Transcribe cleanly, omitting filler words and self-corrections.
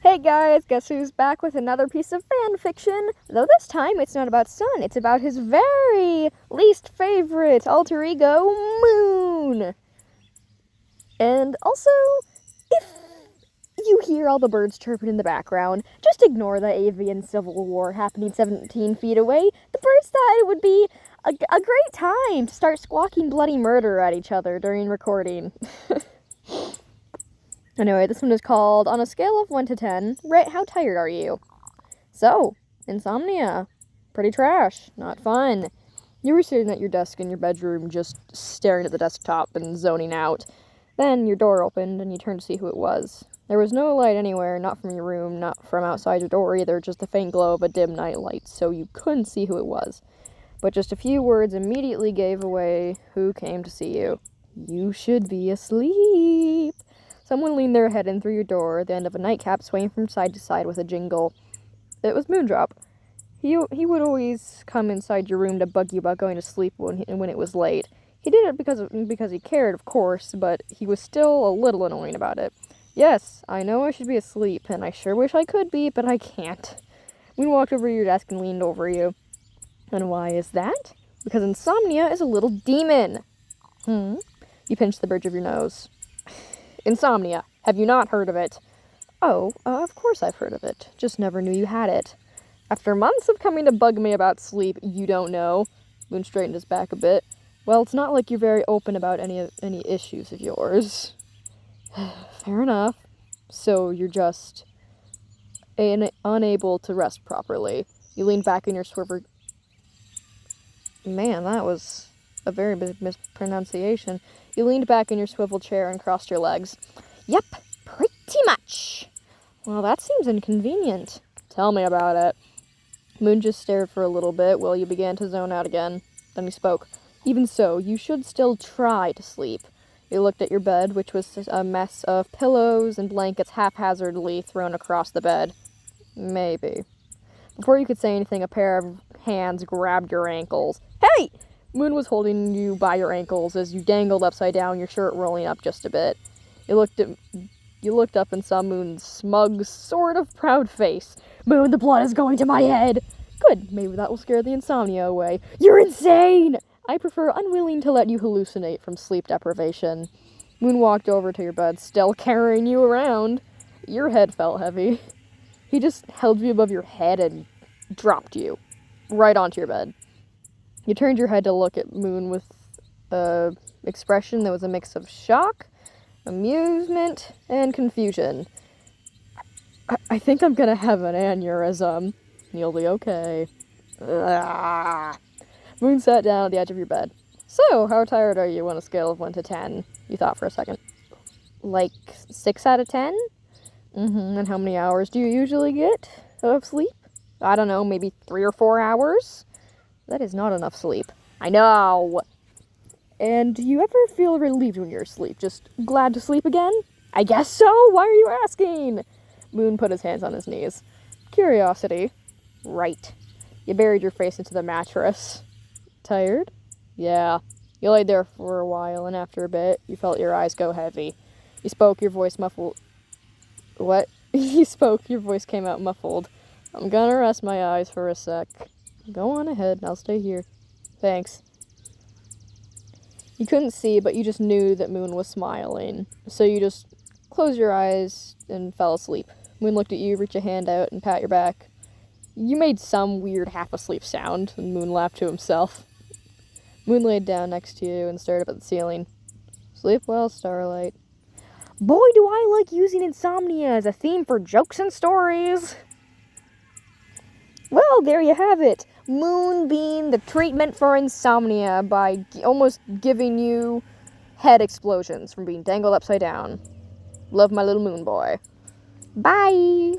Hey guys, guess who's back with another piece of fan fiction? Though this time it's not about Sun, it's about his very least favorite alter ego, Moon. And also, if you hear all the birds chirping in the background, just ignore the avian civil war happening 17 feet away. The birds thought it would be a great time to start squawking bloody murder at each other during recording. Anyway, this one is called, on a scale of 1 to 10, rate how tired are you? So, insomnia. Pretty trash. Not fun. You were sitting at your desk in your bedroom just staring at the desktop and zoning out. Then your door opened and you turned to see who it was. There was no light anywhere, not from your room, not from outside your door either, just the faint glow of a dim night light, so you couldn't see who it was. But just a few words immediately gave away who came to see you. You should be asleep. Someone leaned their head in through your door, the end of a nightcap swaying from side to side with a jingle. It was Moondrop. He would always come inside your room to bug you about going to sleep when it was late. He did it because he cared, of course, but he was still a little annoying about it. Yes, I know I should be asleep, and I sure wish I could be, but I can't. Moon walked over to your desk and leaned over you. And why is that? Because insomnia is a little demon. You pinched the bridge of your nose. Insomnia. Have you not heard of it? Oh, of course I've heard of it. Just never knew you had it. After months of coming to bug me about sleep, you don't know. Moon straightened his back a bit. Well, it's not like you're very open about any issues of yours. Fair enough. So you're just unable to rest properly. You leaned back in your swivel. Man, that was a very big mispronunciation. You leaned back in your swivel chair and crossed your legs. Yep, pretty much. Well, that seems inconvenient. Tell me about it. Moon just stared for a little bit while you began to zone out again. Then he spoke. Even so, you should still try to sleep. You looked at your bed, which was a mess of pillows and blankets haphazardly thrown across the bed. Maybe. Before you could say anything, a pair of hands grabbed your ankles. Hey! Moon was holding you by your ankles as you dangled upside down, your shirt rolling up just a bit. You looked up and saw Moon's smug, sort of proud face. Moon, the blood is going to my head! Good, maybe that will scare the insomnia away. You're insane! I prefer unwilling to let you hallucinate from sleep deprivation. Moon walked over to your bed, still carrying you around. Your head felt heavy. He just held you above your head and dropped you right onto your bed. You turned your head to look at Moon with an expression that was a mix of shock, amusement, and confusion. I think I'm gonna have an aneurysm. You'll be okay. Ugh. Moon sat down at the edge of your bed. So, how tired are you on a scale of 1 to 10? You thought for a second. Like 6 out of 10? And how many hours do you usually get of sleep? I don't know, maybe 3 or 4 hours? That is not enough sleep. I know! And do you ever feel relieved when you're asleep? Just glad to sleep again? I guess so! Why are you asking? Moon put his hands on his knees. Curiosity. Right. You buried your face into the mattress. Tired? Yeah. You laid there for a while, and after a bit, you felt your eyes go heavy. You spoke, your voice muffled. What? You spoke, your voice came out muffled. I'm gonna rest my eyes for a sec. Go on ahead, I'll stay here. Thanks. You couldn't see, but you just knew that Moon was smiling. So you just closed your eyes and fell asleep. Moon looked at you, reached a hand out, and pat your back. You made some weird half-asleep sound, and Moon laughed to himself. Moon laid down next to you and stared up at the ceiling. Sleep well, Starlight. Boy, do I like using insomnia as a theme for jokes and stories! Well, there you have it. Moon being the treatment for insomnia by almost giving you head explosions from being dangled upside down. Love my little moon boy. Bye!